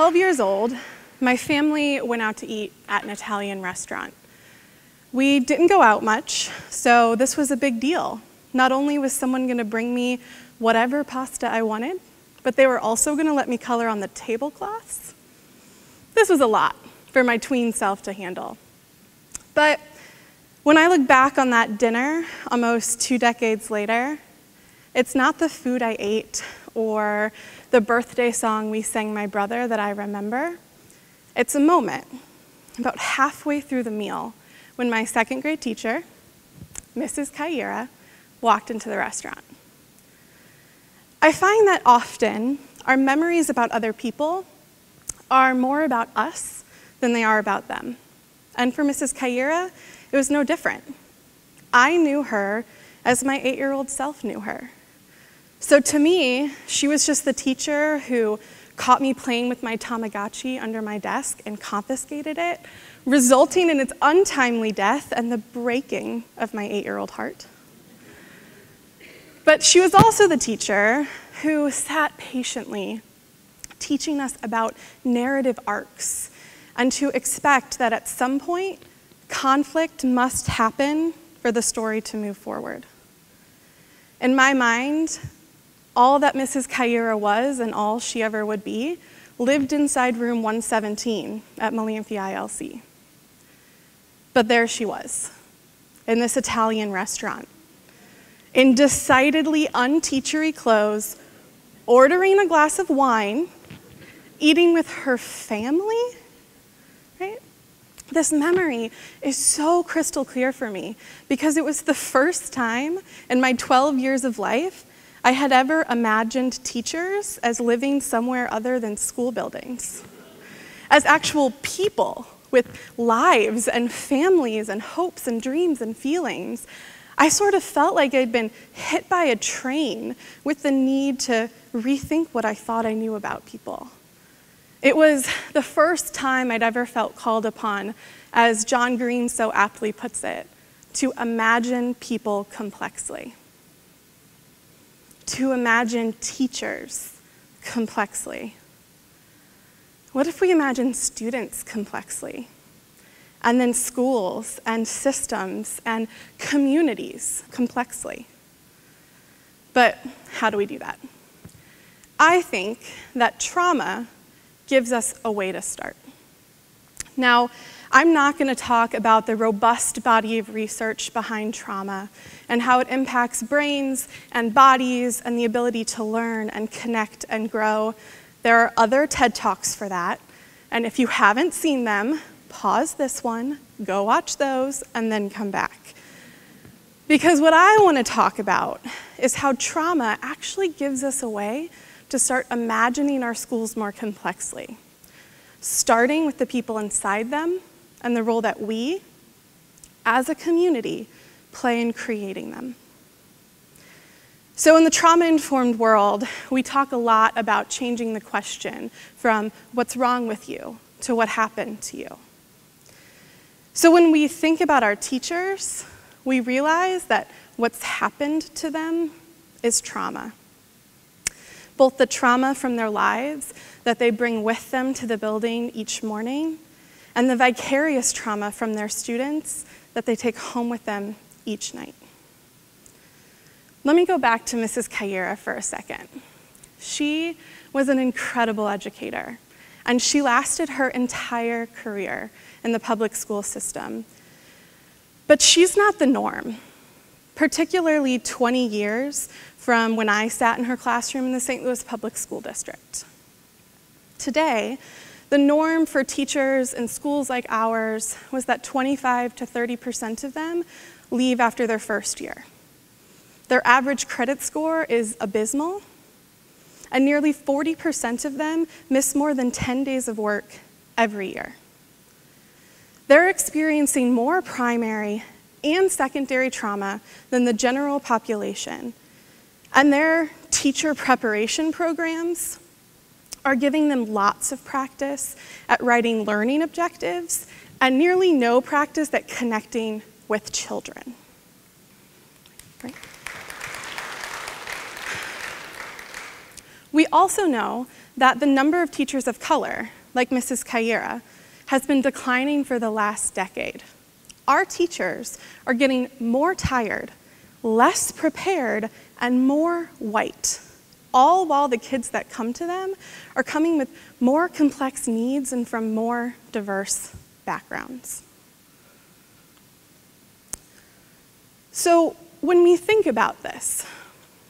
12 years old, my family went out to eat at an Italian restaurant. We didn't go out much, so this was a big deal. Not only was someone going to bring me whatever pasta I wanted, but they were also going to let me color on the tablecloths. This was a lot for my tween self to handle. But when I look back on that dinner, almost 2 decades later, it's not the food I ate or the birthday song we sang my brother that I remember. It's a moment, about halfway through the meal, when my 2nd grade teacher, Mrs. Kaira, walked into the restaurant. I find that often our memories about other people are more about us than they are about them. And for Mrs. Kaira, it was no different. I knew her as my 8-year-old self knew her. So to me, she was just the teacher who caught me playing with my Tamagotchi under my desk and confiscated it, resulting in its untimely death and the breaking of my 8-year-old heart. But she was also the teacher who sat patiently, teaching us about narrative arcs, and to expect that at some point, conflict must happen for the story to move forward. In my mind, all that Mrs. Kaira was and all she ever would be lived inside room 117 at Melanthia ILC. But there she was, in this Italian restaurant, in decidedly unteachery clothes, ordering a glass of wine, eating with her family, right? This memory is so crystal clear for me because it was the first time in my 12 years of life I had ever imagined teachers as living somewhere other than school buildings, as actual people with lives and families and hopes and dreams and feelings. I sort of felt like I'd been hit by a train with the need to rethink what I thought I knew about people. It was the first time I'd ever felt called upon, as John Green so aptly puts it, to imagine people complexly. To imagine teachers complexly. What if we imagine students complexly? And then schools and systems and communities complexly. But how do we do that? I think that trauma gives us a way to start. Now, I'm not going to talk about the robust body of research behind trauma and how it impacts brains and bodies and the ability to learn and connect and grow. There are other TED Talks for that, and if you haven't seen them, pause this one, go watch those, and then come back. Because what I want to talk about is how trauma actually gives us a way to start imagining our schools more complexly, starting with the people inside them and the role that we, as a community, play in creating them. So in the trauma-informed world, we talk a lot about changing the question from what's wrong with you to what happened to you. So when we think about our teachers, we realize that what's happened to them is trauma. Both the trauma from their lives that they bring with them to the building each morning, and the vicarious trauma from their students that they take home with them each night. Let me go back to Mrs. Kaira for a second. She was an incredible educator, and she lasted her entire career in the public school system. But she's not the norm, particularly 20 years from when I sat in her classroom in the St. Louis Public School District. Today, the norm for teachers in schools like ours was that 25 to 30% of them leave after their first year. Their average credit score is abysmal, and nearly 40% of them miss more than 10 days of work every year. They're experiencing more primary and secondary trauma than the general population, and their teacher preparation programs are giving them lots of practice at writing learning objectives and nearly no practice at connecting with children. Right? We also know that the number of teachers of color, like Mrs. Kaira, has been declining for the last decade. Our teachers are getting more tired, less prepared, and more white, all while the kids that come to them are coming with more complex needs and from more diverse backgrounds. So when we think about this,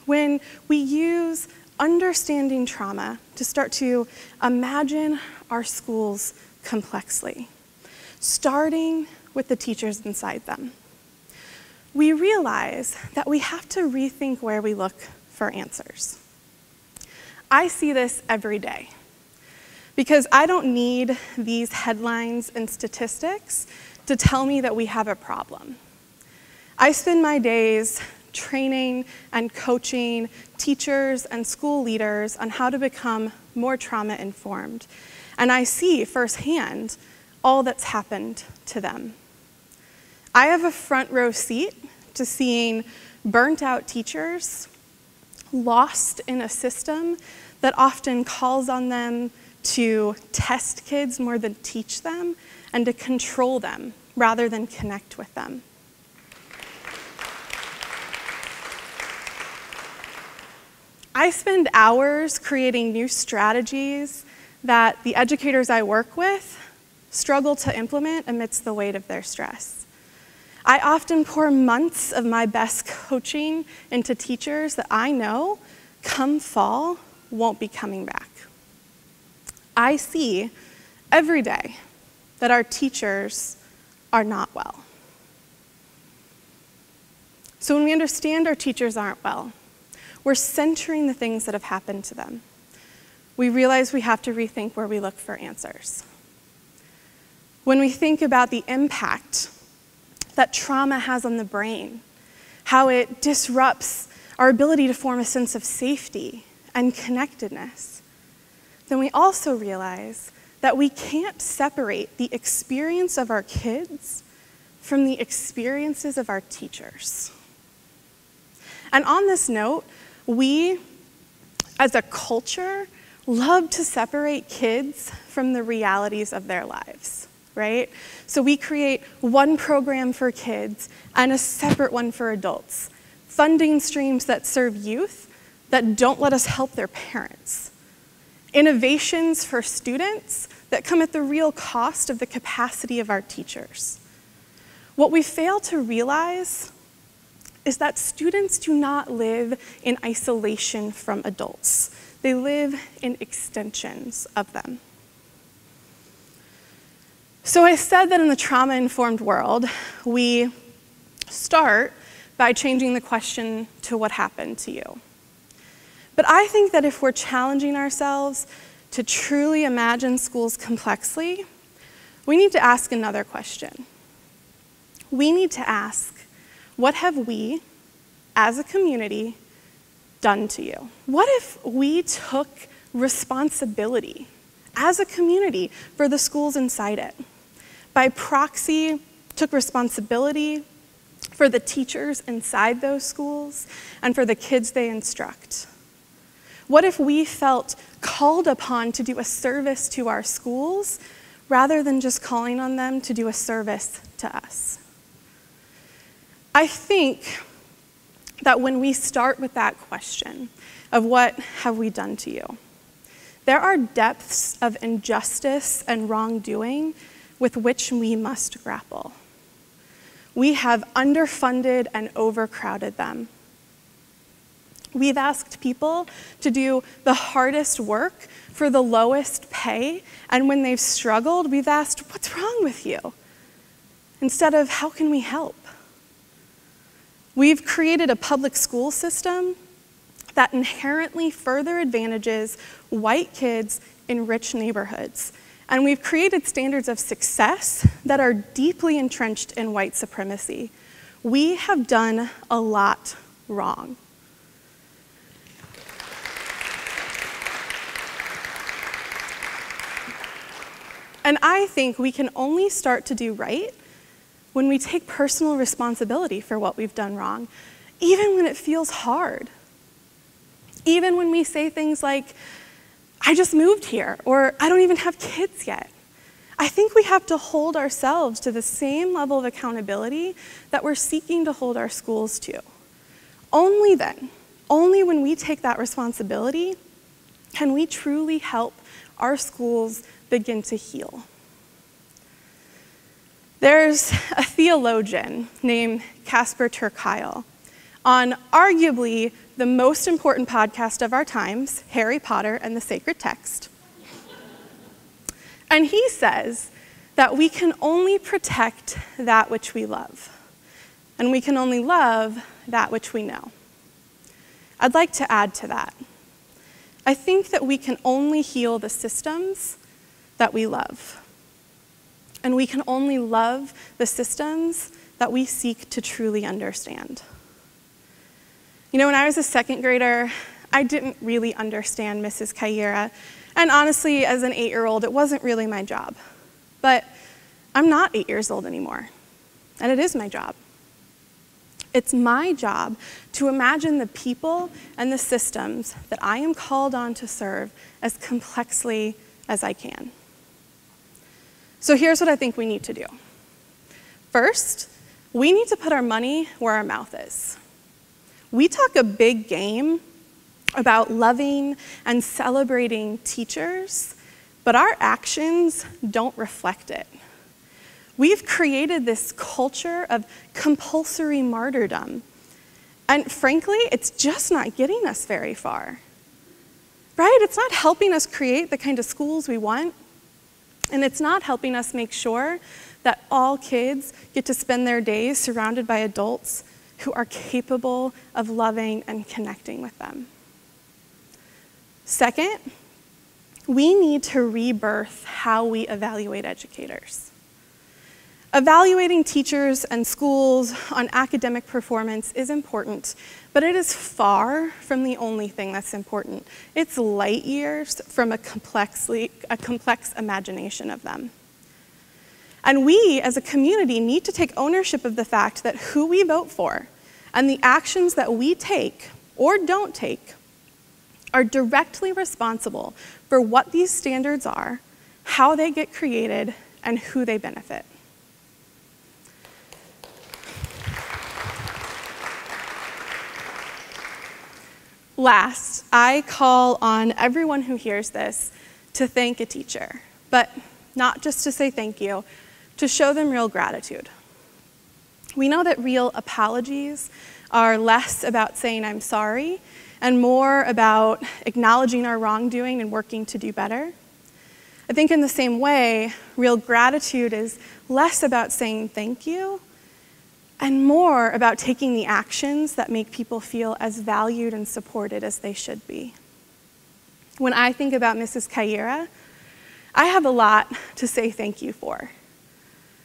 when we use understanding trauma to start to imagine our schools complexly, starting with the teachers inside them, we realize that we have to rethink where we look for answers. I see this every day because I don't need these headlines and statistics to tell me that we have a problem. I spend my days training and coaching teachers and school leaders on how to become more trauma-informed, and I see firsthand all that's happened to them. I have a front row seat to seeing burnt-out teachers lost in a system that often calls on them to test kids more than teach them and to control them rather than connect with them. I spend hours creating new strategies that the educators I work with struggle to implement amidst the weight of their stress. I often pour months of my best coaching into teachers that I know, come fall, won't be coming back. I see every day that our teachers are not well. So when we understand our teachers aren't well, we're centering the things that have happened to them. We realize we have to rethink where we look for answers. When we think about the impact that trauma has on the brain, how it disrupts our ability to form a sense of safety and connectedness, then we also realize that we can't separate the experience of our kids from the experiences of our teachers. And on this note, we, as a culture, love to separate kids from the realities of their lives, right? So we create one program for kids and a separate one for adults, funding streams that serve youth that don't let us help their parents, innovations for students that come at the real cost of the capacity of our teachers. What we fail to realize is that students do not live in isolation from adults. They live in extensions of them. So I said that in the trauma-informed world, we start by changing the question to what happened to you. But I think that if we're challenging ourselves to truly imagine schools complexly, we need to ask another question. We need to ask, what have we, as a community, done to you? What if we took responsibility as a community for the schools inside it? By proxy, took responsibility for the teachers inside those schools and for the kids they instruct? What if we felt called upon to do a service to our schools rather than just calling on them to do a service to us? I think that when we start with that question of what have we done to you, there are depths of injustice and wrongdoing with which we must grapple. We have underfunded and overcrowded them. We've asked people to do the hardest work for the lowest pay, and when they've struggled, we've asked, what's wrong with you? Instead of, how can we help? We've created a public school system that inherently further advantages white kids in rich neighborhoods. And we've created standards of success that are deeply entrenched in white supremacy. We have done a lot wrong. And I think we can only start to do right when we take personal responsibility for what we've done wrong, even when it feels hard. Even when we say things like, I just moved here, or I don't even have kids yet. I think we have to hold ourselves to the same level of accountability that we're seeking to hold our schools to. Only then, only when we take that responsibility, can we truly help our schools begin to heal. There's a theologian named Casper ter Kuile on arguably the most important podcast of our times, Harry Potter and the Sacred Text. And he says that we can only protect that which we love, and we can only love that which we know. I'd like to add to that. I think that we can only heal the systems that we love, and we can only love the systems that we seek to truly understand. You know, when I was a second grader, I didn't really understand Mrs. Kaira, and honestly, as an 8-year-old, it wasn't really my job. But I'm not 8 years old anymore, and it is my job. It's my job to imagine the people and the systems that I am called on to serve as complexly as I can. So here's what I think we need to do. First, we need to put our money where our mouth is. We talk a big game about loving and celebrating teachers, but our actions don't reflect it. We've created this culture of compulsory martyrdom, and frankly, it's just not getting us very far, right? It's not helping us create the kind of schools we want, and it's not helping us make sure that all kids get to spend their days surrounded by adults who are capable of loving and connecting with them. Second, we need to rebirth how we evaluate educators. Evaluating teachers and schools on academic performance is important, but it is far from the only thing that's important. It's light years from a complex imagination of them. And we, as a community, need to take ownership of the fact that who we vote for and the actions that we take or don't take are directly responsible for what these standards are, how they get created, and who they benefit. Last, I call on everyone who hears this to thank a teacher, but not just to say thank you, to show them real gratitude. We know that real apologies are less about saying I'm sorry and more about acknowledging our wrongdoing and working to do better. I think in the same way, real gratitude is less about saying thank you and more about taking the actions that make people feel as valued and supported as they should be. When I think about Mrs. Kaira, I have a lot to say thank you for.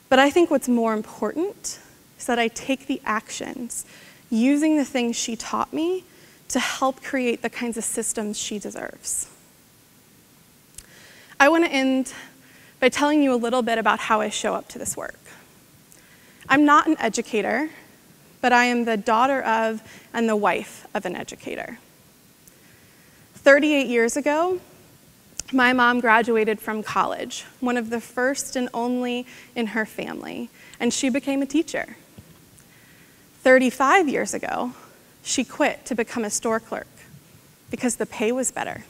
But I think what's more important is that I take the actions, using the things she taught me to help create the kinds of systems she deserves. I want to end by telling you a little bit about how I show up to this work. I'm not an educator, but I am the daughter of and the wife of an educator. 38 years ago, my mom graduated from college, one of the first and only in her family, and she became a teacher. 35 years ago, she quit to become a store clerk because the pay was better.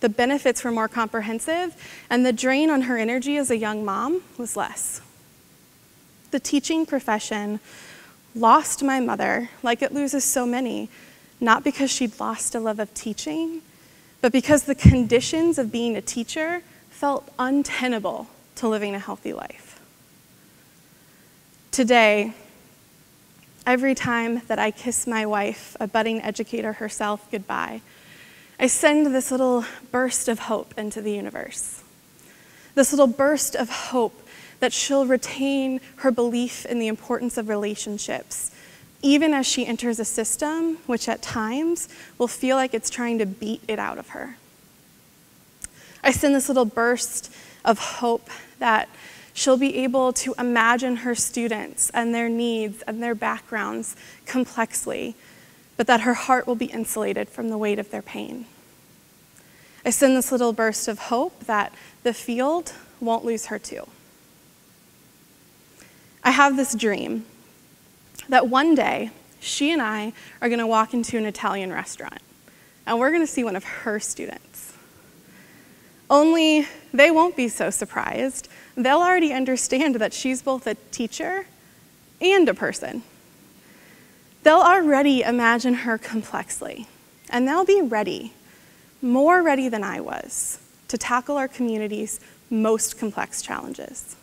The benefits were more comprehensive, and the drain on her energy as a young mom was less. The teaching profession lost my mother, like it loses so many, not because she'd lost a love of teaching, but because the conditions of being a teacher felt untenable to living a healthy life. Today, every time that I kiss my wife, a budding educator herself, goodbye, I send this little burst of hope into the universe. This little burst of hope that she'll retain her belief in the importance of relationships, even as she enters a system which at times will feel like it's trying to beat it out of her. I send this little burst of hope that she'll be able to imagine her students and their needs and their backgrounds complexly, but that her heart will be insulated from the weight of their pain. I send this little burst of hope that the field won't lose her too. I have this dream that one day she and I are going to walk into an Italian restaurant and we're going to see one of her students. Only they won't be so surprised. They'll already understand that she's both a teacher and a person. They'll already imagine her complexly, and they'll be ready, more ready than I was, to tackle our community's most complex challenges.